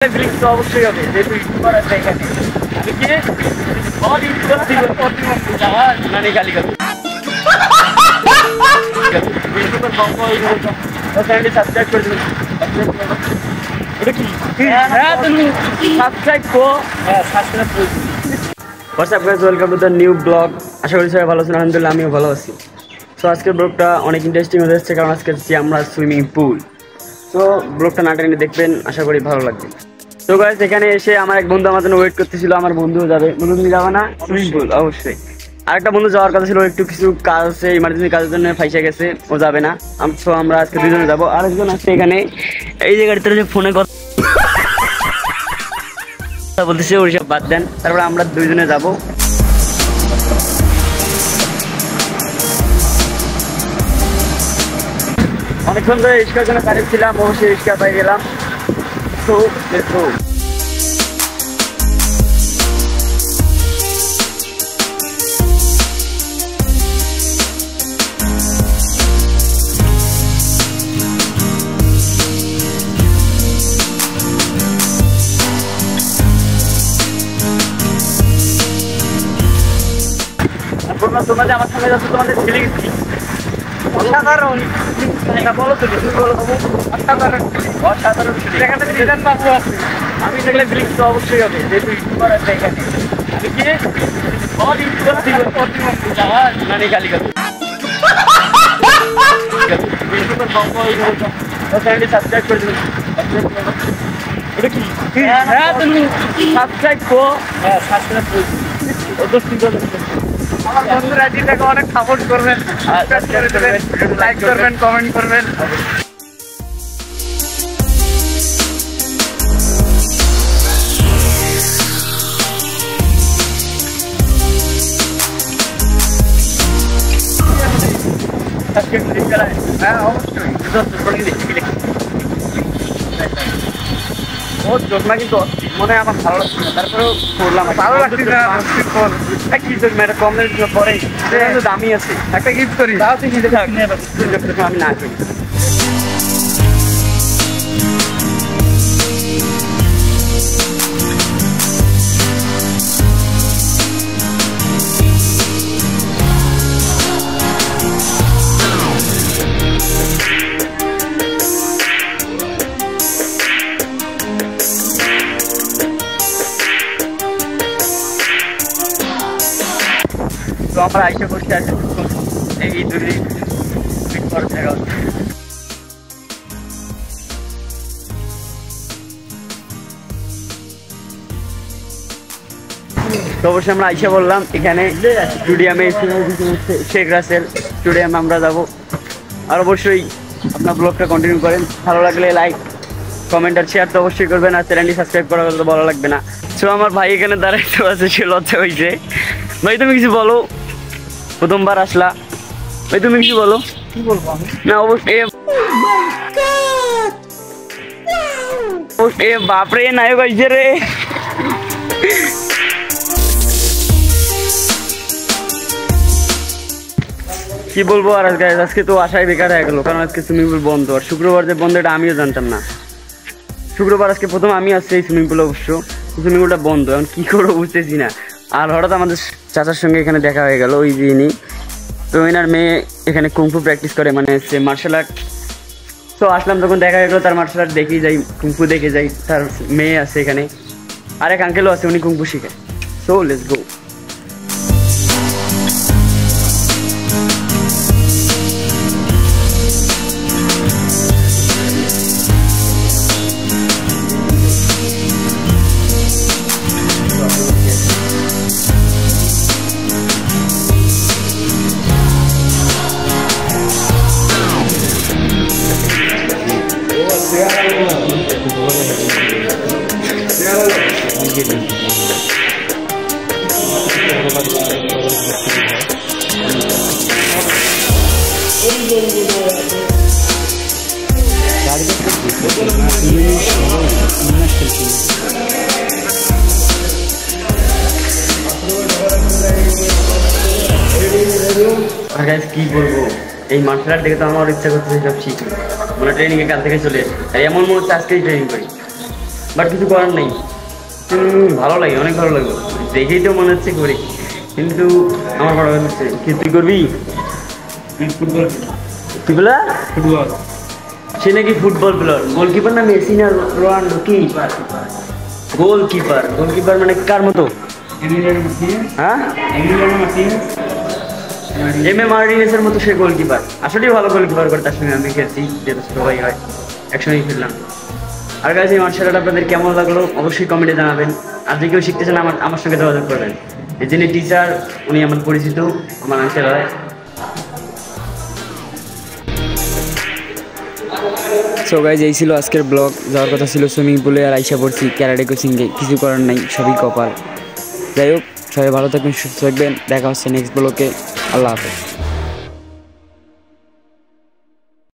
তো অবশ্যই হবে যেহেতু ইউটিউবার আছে এখানে আমি কি নানি গালি গালি চ্যানেলটি সাবস্ক্রাইব করে দেবেন। এটা কি সাবস্ক্রাইব কো সাবস্ক্রাইব করে what's up guys, welcome to the new blog. আশা করি সবাই ভালো আছেন, আলহামদুলিল্লাহ আমিও ভালো আছি। সো আজকের ব্লগটা অনেক ইন্টারেস্টিং হয়ে যাচ্ছে, কারণ আজকে আছি আমরা সুইমিং পুল। তো ব্লগটা না টেনে দেখবেন, আশা করি ভালো লাগবে। তো গাইস এখানে এসে আমার এক বন্ধু আমার জন্য ওয়েট করতেছিল, আমার বন্ধুও যাবে। বন্ধু তুমি যাবে না সুইমিং পুল? অবশ্যই। আরেকটা বন্ধু যাওয়ার কথা ছিল, একটু কিছু কাজ আছে, ইমার্জেন্সি কাজের জন্য ফাইসে গেছে, ও যাবে না। তো আমরা আজকে দুজনে যাবো। আরেকজন আছে এখানে এই যে গাড়িতে ফোনে কথা বলতেছে, ওইসব বাদ দেন। তারপরে আমরা দুইজনে যাবো। অনেকক্ষণ ধরে রিক্সার জন্য কাজে ছিলাম, অবশ্যই রিক্সা পাই গেলাম। তো লেটস গো। তোমরা যে আমার সঙ্গে যাচ্ছ, তোমাদের ছেলে গেছি অসাধারণ। বলো তো, বলো অসাধারণ অসাধারণ। এখানে সিজন বাবু আছে, আমি দেখলে ফিলিংস তো অবশ্যই হবে যেহেতু ইউটিউবার আছে এখানে আমি কি নানি গালি গালি চ্যানেলটি সাবস্ক্রাইব করে দেবেন। এটা কি সাবস্ক্রাইব কো সাবস্ক্রাইব করে আমার বন্ধুরা এটাকে অনেক সাপোর্ট করবেন, লাইক করবেন, কমেন্ট করবেন। হ্যাঁ অবশ্যই বহুত যোজনা, কিন্তু মনে হয় আমার ভালো লাগছে না, তারপরেও করলাম। ভালো লাগছে না কি যোজনা, এটা কম দামের পরে দামি আছে, একটা গিফট করি আমি না করি। তো আমরা আইসা বসে আছি এই দুই জায়গা। তো অবশ্যই আমরা আইসা বললাম এখানে স্টেডিয়ামে, শেখ রাসেল স্টেডিয়ামে আমরা যাবো। আর অবশ্যই আপনার ব্লগটা কন্টিনিউ করেন, ভালো লাগলে লাইক কমেন্ট আর শেয়ার তো অবশ্যই করবেন, আর চ্যানেলটি সাবস্ক্রাইব করা তো ভালো লাগবে না। সো আমার ভাই এখানে দাঁড়াইতে আছে, সে লজ্জা হয়েছে। ভাই তুমি কিছু বলো, প্রথমবার আসলা, ভাই তুমি কিছু বলো। কি বলবো আমি? না অবশ্যই বাপরে নায়ক আইছে রে। কি বলবো আর আজকে তো আশাই বেকার হয়ে গেলো, কারণ আজকে সুইমিং পুল বন্ধ। আর শুক্রবার যে বন্ধ এটা আমিও জানতাম না। শুক্রবার আজকে প্রথম আমি আসছি এই সুইমিং পুলে, অবশ্য সুইমিং পুলটা বন্ধ, এখন কি করবো বুঝতেছি না। আর হঠাৎ আমাদের চাচার সঙ্গে এখানে দেখা হয়ে গেল, ওই দিনই। তো এনার মেয়ে এখানে কুংফু প্র্যাকটিস করে, মানে হচ্ছে মার্শাল আর্ট। তো আসলাম, তখন দেখা হয়ে গেলো তার মার্শাল আর্ট দেখেই যাই, কুংফু দেখে যাই। তার মেয়ে আছে এখানে, আরেক আঙ্কেলও আছে, উনি কুংফু শিখে। So let's go. কি বলবো, এই মার্শাল আর্ট দেখে তো আমার ইচ্ছা করতেছে সব শিখি, মানে ট্রেনিং এ কাল থেকে চলে এমন মনে হচ্ছে আজকেই ট্রেনিং করি। বাট কিছু করার নেই। ভালো লাগে, অনেক ভালো লাগলো, দেখেই তো মনে হচ্ছে করি, কিন্তু আমার বড় হচ্ছে কি তুই করবি? ফুটবল। তুই বলে ফুটবল? সে নাকি ফুটবল প্লেয়ার। গোলকিপার না মেসি না রোনাল্ডো? কি গোলকিপার? গোলকিপার মানে কার মতো? হ্যাঁ, এম এ মার্টিনেজের মতো সে গোলকিপার। আসলেই ভালো গোলকিপার করে, তার সঙ্গে আমি খেলছি, যেহেতু ছোটো ভাই হয়, একসঙ্গেই খেললাম। আর কাছে এই মার্শাল আর্ট আপনাদের কেমন লাগলো অবশ্যই কমেন্টে জানাবেন। আর যে কেউ শিখতে চান আমার সঙ্গে যোগাযোগ করবেন। যিনি টিচার উনি আমার পরিচিত, আমার আঙ্কেল হয়। সো গাইজ, এই ছিল আজকের ব্লগ। যাওয়ার কথা ছিল সুইমিং পুলে, আর আইসা পড়ছি ক্যারাটে কোচিংয়ে। কিছু করার নাই, সবই কপাল। যাই হোক, সবাই ভালো থাকবেন, সুস্থ থাকবেন। দেখা হচ্ছে নেক্সট ব্লগে। আল্লাহ হাফেজ।